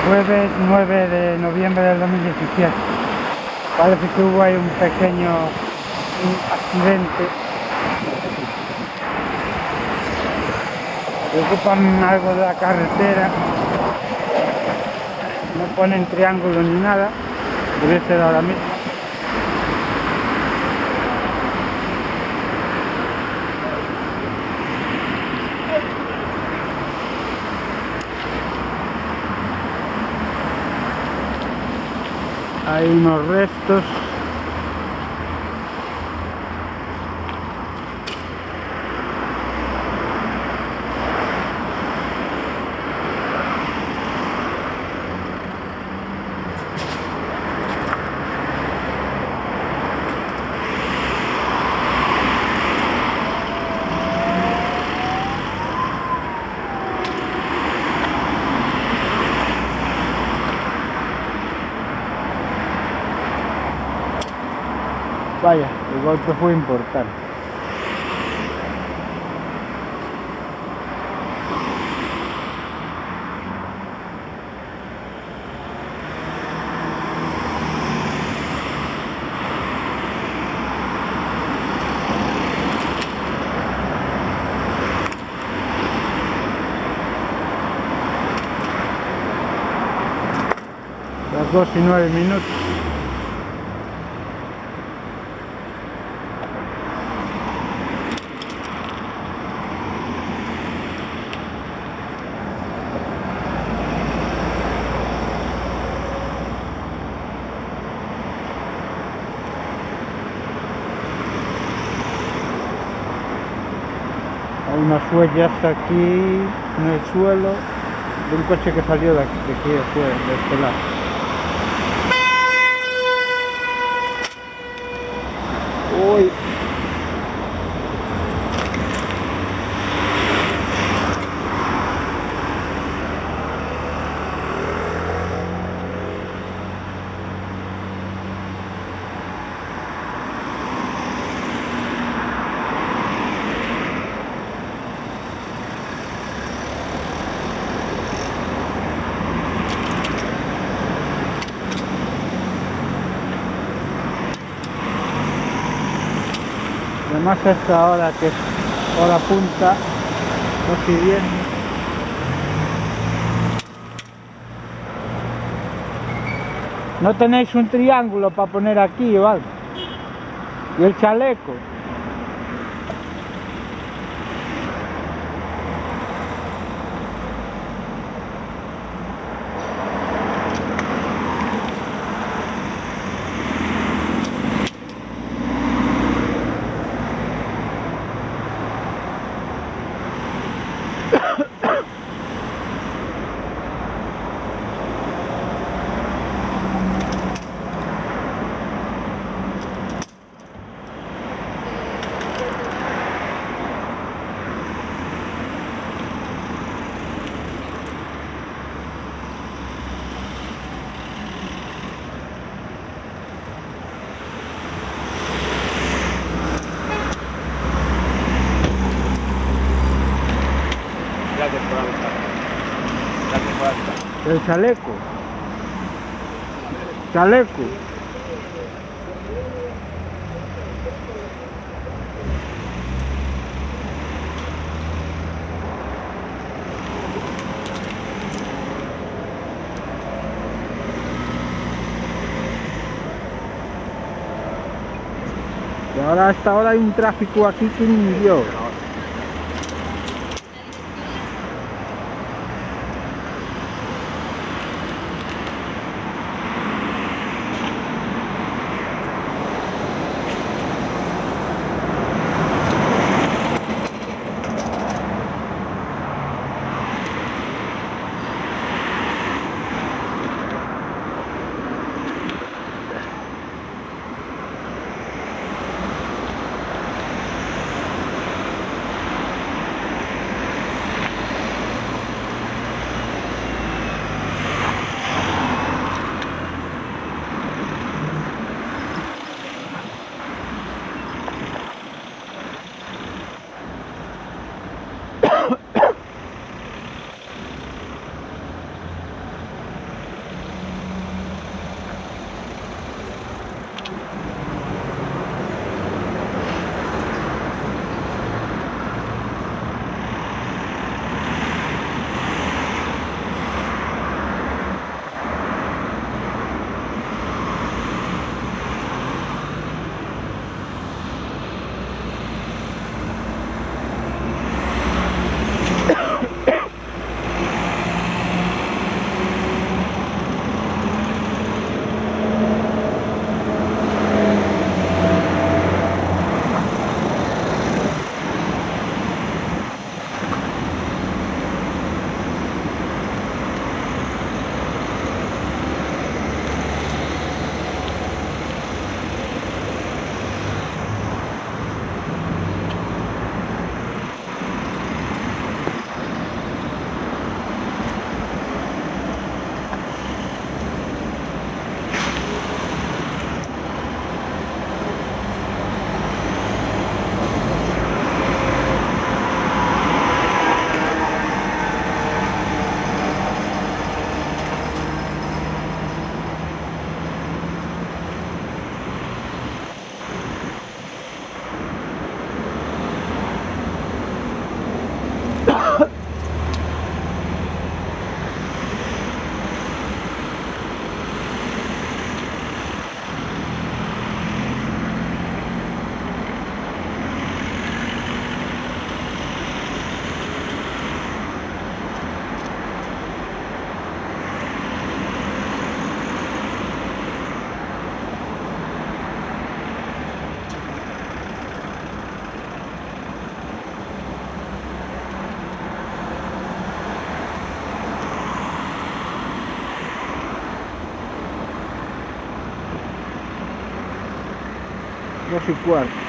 Jueves 9 de noviembre del 2017. Parece que hubo ahí un pequeño accidente. Ocupan algo de la carretera. No ponen triángulo ni nada. Debe ser ahora mismo. Hay unos restos. Vaya, el golpe fue importante. Las 2:09. Hay unas huellas aquí en el suelo de un coche que salió de aquí, de este lado. Uy. Además a esta hora que es hora punta, 2:10. ¿No tenéis un triángulo para poner aquí o algo? ¿Y el chaleco? El chaleco. Chaleco. Y ahora a esta hora hay un tráfico aquí que ni Dios. 2:15.